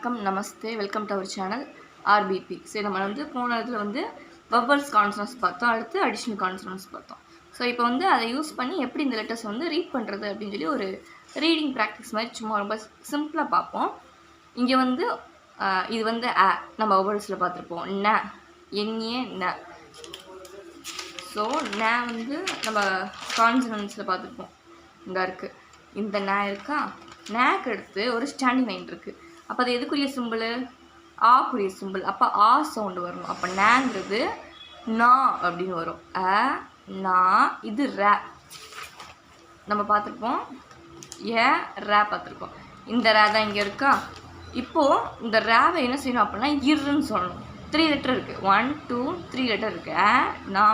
வணக்கம், நமஸ்தே, welcome to our channel RPB. சரி, நம்ம வந்து போன இடத்துல வந்து வவல்ஸ் கான்சனன்ட்ஸ் பார்த்தோம், அடுத்து அடிஷ்னல் கான்சனன்ட்ஸ் பார்த்தோம். ஸோ இப்போ வந்து அதை யூஸ் பண்ணி எப்படி இந்த லெட்டர்ஸ் வந்து ரீட் பண்ணுறது அப்படின்னு சொல்லி ஒரு ரீடிங் ப்ராக்டிஸ் மாதிரி சும்மா ரொம்ப சிம்பிளாக பார்ப்போம். இங்கே வந்து இது வந்து நம்ம வவல்ஸில் பார்த்துருப்போம். ந எண்ணிய ந. ஸோ ந வந்து நம்ம கான்சனன்ட்ஸில் பார்த்துருப்போம். இங்கே இருக்குது, இந்த ந இருக்கா. நேக்கு அடுத்து ஒரு ஸ்டாண்டிங் லைன் இருக்குது. அப்போ அது எதுக்குரிய சிம்பிள்? ஆக்குரிய சிம்பிள். அப்போ ஆ சவுண்டு வரணும். அப்போ நேங்கிறது நா அப்படின்னு வரும். நா. இது ரே நம்ம பார்த்துருப்போம். ரே பார்த்துருக்கோம். இந்த ரே தான் இங்கே இருக்கா. இப்போது இந்த ரேவை என்ன செய்யணும் அப்படின்னா இருன்னு சொல்லணும். 3 லெட்டர் இருக்குது. 1 2 3 லெட்டர் இருக்குது. நா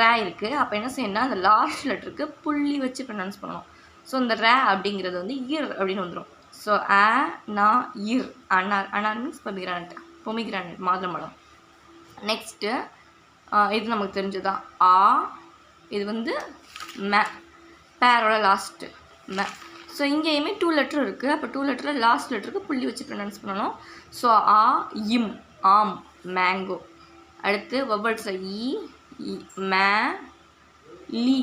ரே இருக்குது. அப்போ என்ன செய்யணும்னா அந்த லாஸ்ட் லெட்டருக்கு புள்ளி வச்சு ப்ரொனவுன்ஸ் பண்ணணும். ஸோ இந்த ரே அப்படிங்கிறது வந்து இர் அப்படின்னு வந்துடும். ஸோ நா இர். அனார் மீன்ஸ் பொமிகிரானட் மாதுளம்பழம். நெக்ஸ்ட்டு இது நமக்கு தெரிஞ்சதுதான். இது வந்து மே, பேரோட லாஸ்ட்டு மே. ஸோ இங்கேயுமே 2 லெட்டர் இருக்குது. அப்போ 2 லெட்டரில் லாஸ்ட் லெட்டருக்கு புள்ளி வச்சு ப்ரொனவுன்ஸ் பண்ணணும். ஸோ இம் ஆம் மேங்கோ. அடுத்து வவல்ஸில் மே லீ.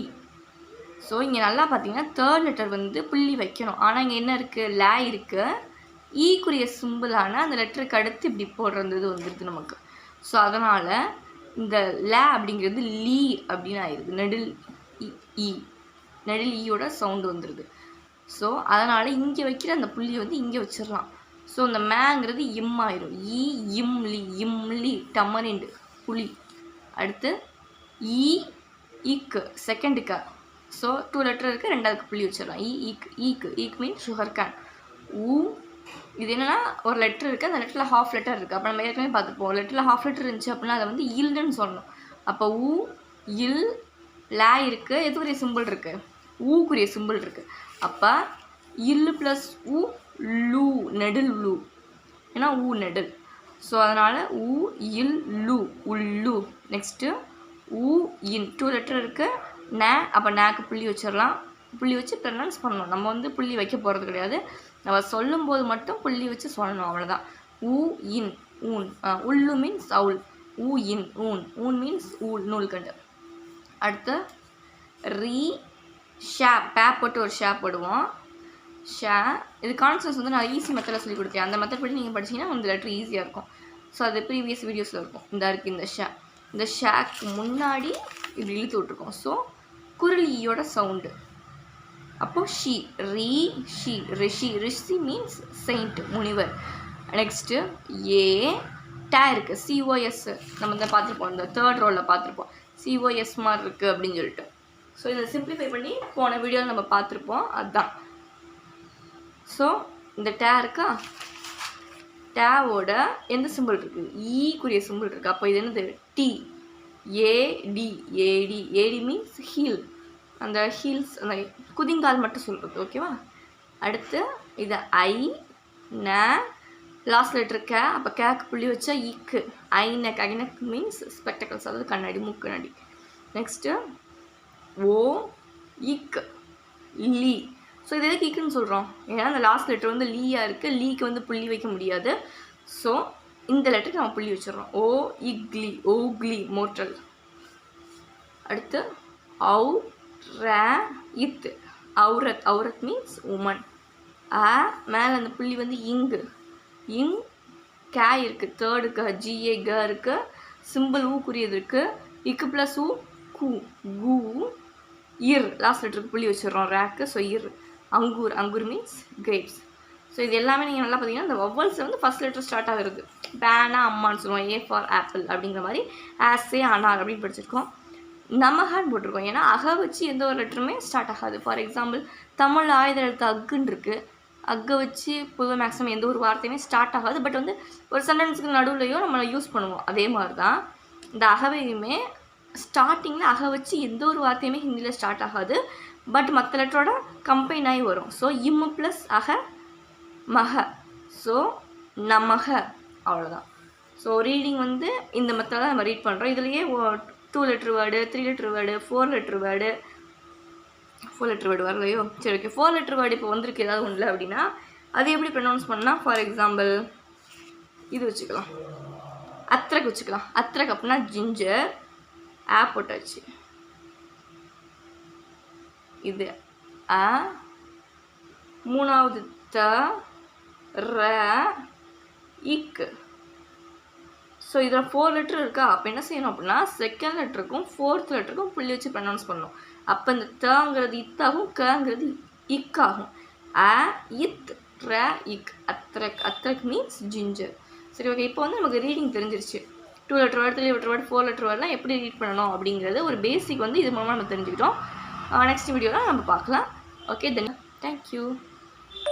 ஸோ இங்கே நல்லா பார்த்தீங்கன்னா 3rd லெட்டர் வந்து புள்ளி வைக்கணும். ஆனால் இங்கே என்ன இருக்குது? லே இருக்குது. ஈக்குரிய சிம்பிளான அந்த லெட்டருக்கு அடுத்து இப்படி போடுறது வந்துடுது நமக்கு. ஸோ அதனால் இந்த லே அப்படிங்கிறது லீ அப்படின்னு ஆயிடுது. நெடில் ஈயோட சவுண்டு வந்துடுது. ஸோ அதனால் இங்கே வைக்கிற அந்த புள்ளியை வந்து இங்கே வச்சிடலாம். ஸோ இந்த மேங்கிறது இம் ஆயிரும். இம்லி டமரிண்டு புளி. அடுத்து இக்கு செகண்டுக்கா. ஸோ 2 லெட்டர் இருக்குது, 2வது புள்ளி வச்சிடலாம். ஈக்கு மீன் சுகர் கேன். இது என்னென்னா ஒரு லெட்டர் இருக்குது, அந்த லெட்டரில் ஹாஃப் லெட்டர் இருக்குது. அப்போ நம்ம ஏற்கனவே பார்த்துப்போம். லெட்டரில் ஹாஃப் லெட்டர் இருந்துச்சு அப்படின்னா அதை வந்து இல்ன்னு சொல்லணும். அப்போ இல் லே இருக்குது. எதுக்குரிய சிம்பிள் இருக்குது? ஊக்குரிய சிம்பிள் இருக்குது. அப்போ இல் ப்ளஸ் லூ நெடில் லூ. ஏன்னா நெடில். ஸோ அதனால் இல் லூ உள்ளு. நெக்ஸ்ட்டு இன் 2 லெட்டர் இருக்குது. அப்போ நேக்கு புள்ளி வச்சிடலாம். புள்ளி வச்சு ப்ரொனவுன்ஸ் பண்ணணும். நம்ம வந்து புள்ளி வைக்க போகிறது கிடையாது. நம்ம சொல்லும்போது மட்டும் புள்ளி வச்சு சொல்லணும், அவ்வளோதான். இன் ஊன். உள்ளு மீன்ஸ் அவுல். இன் ஊன் மீன்ஸ் நூல்கண்டு. அடுத்து பே போட்டு ஒரு போடுவோம். இது கான்செப்ட்ஸ் வந்து நான் ஈஸி மெத்தடில் சொல்லி கொடுத்தேன். அந்த மெத்தட் படி நீங்கள் படிச்சிங்கன்னா இந்த லெட்டர் ஈஸியாக இருக்கும். ஸோ அது ப்ரீவியஸ் வீடியோஸில் இருக்கும். இந்த இந்த ஷேக்கு முன்னாடி இப்படி இழுத்து விட்ருக்கோம். ஸோ குரலியோட சவுண்டு. அப்போது ரிஷி மீன்ஸ் செயின்ட், முனிவர். நெக்ஸ்ட்டு டே இருக்குது. சிஓஎஸ் நம்ம தான் பார்த்துருப்போம். இந்த 3rd ரோவில் பார்த்துருப்போம். சிஓஎஸ் மாதிரி இருக்குது அப்படின்னு சொல்லிட்டு. ஸோ இதை சிம்பிளிஃபை பண்ணி போன வீடியோவில் நம்ம பார்த்துருப்போம். அதுதான். ஸோ இந்த டே இருக்கா. டேவோட எந்த சிம்பிள் இருக்குது? ஈக்குரிய சிம்பிள் இருக்குது. அப்போ இது என்னது? டி. ஏடி மீன்ஸ் ஹீல். அந்த ஹீல்ஸ் அந்த குதிங்கால் மட்டும் சொல்கிறது. ஓகேவா? அடுத்து இது லாஸ்ட் லெட்டர் அப்போ கேக்கு புள்ளி வச்சா ஈக்கு. ஐனக் மீன்ஸ் ஸ்பெக்டக்கல்ஸ், அதாவது கண்ணாடி, மூக்கு கண்ணாடி. நெக்ஸ்ட்டு இக்கு லீ. ஸோ இது எதுக்கு ஈக்குன்னு சொல்கிறோம்? ஏன்னா அந்த லாஸ்ட் லெட்டர் வந்து லீயாக இருக்குது. லீக்கு வந்து புள்ளி வைக்க முடியாது. ஸோ இந்த லெட்டருக்கு நம்ம புள்ளி வச்சிடறோம். Oakley motel. அடுத்து அவுரத் மீன்ஸ் உமன். மேலே அந்த புள்ளி வந்து இங் கே இருக்குது. 3rd ஜிஏ இருக்குது. சிம்பிள் ஊக்குரியது இருக்குது. இக்கு ப்ளஸ் கூ இர். லாஸ்ட் லெட்டருக்கு புள்ளி வச்சிடறோம். ரேக்கு. So angoor means grapes. So இது எல்லாமே நீங்கள் நல்லா பார்த்தீங்கன்னா இந்த வவல்ஸ் வந்து ஃபஸ்ட் லெட்டர் ஸ்டார்ட் ஆகுறது. பேனா அம்மான்னு சொல்லுவோம். ஏ ஃபார் ஆப்பிள் அப்படிங்கிற மாதிரி. அனார் அப்படின்னு படிச்சிருக்கோம். நமகான்னு போட்டிருக்கோம். ஏன்னா வச்சு எந்த ஒரு லெட்டருமே ஸ்டார்ட் ஆகாது. ஃபார் எக்ஸாம்பிள் தமிழ் ஆயுத எழுத்து அக்குன்னு இருக்குது. வச்சு பொதுவாக மேக்ஸிமம் எந்த ஒரு வார்த்தையுமே ஸ்டார்ட் ஆகாது. பட் வந்து ஒரு சென்டென்ஸுக்கு நடுவுலையோ நம்ம யூஸ் பண்ணுவோம். அதே மாதிரி தான் இந்த அகவையுமே ஸ்டார்டிங்கில் வச்சு எந்த ஒரு வார்த்தையுமே ஹிந்தியில் ஸ்டார்ட் ஆகாது. பட் மற்ற லெட்டரோட கம்பைன் ஆகி வரும். ஸோ இம் ப்ளஸ் மக. ஸோ நமக. அவ்வளோதான். ஸோ ரீடிங் வந்து இந்த மெத்தட் தான் நம்ம ரீட் பண்ணுறோம். இதுலேயே 2 letter word, 3 letter word, 4 letter word வரலையோ? சரி, ஓகே. 4 லெட்டர் வேர்டு இப்போ வந்திருக்கு ஏதாவது ஒன்றில் அப்படின்னா அது எப்படி ப்ரொனவுன்ஸ் பண்ணால் ஃபார் எக்ஸாம்பிள் இது வச்சுக்கலாம், அத்ரக் வச்சுக்கலாம். அத்ரக் அப்படின்னா ஜிஞ்சர், போட்டாச்சு. இது மூணாவது த, ர, இக்கு. ஸோ இதில் 4 லெட்டர் இருக்கா? அப்போ என்ன செய்யணும் அப்படின்னா செகண்ட் லெட்டருக்கும் 4th லெட்டருக்கும் புள்ளி வச்சு ப்ரொனவுன்ஸ் பண்ணணும். அப்போ இந்த தங்கிறது இத்தாகும், கங்கிறது இக்காகும். இத், ர, இக். அத்ரக். Adrak means ginger. சரி, ஓகே. இப்போ வந்து நமக்கு ரீடிங் தெரிஞ்சிருச்சு. 2 letter word, 3 letter word, 4 letter வேர்டெலாம் எப்படி ரீட் பண்ணணும் அப்படிங்கிறது ஒரு பேசிக் வந்து இது மூலமாக நம்ம தெரிஞ்சுக்கிட்டோம். நெக்ஸ்ட் வீடியோவில் நம்ம பார்க்கலாம். ஓகே, தென் தேங்க்யூ.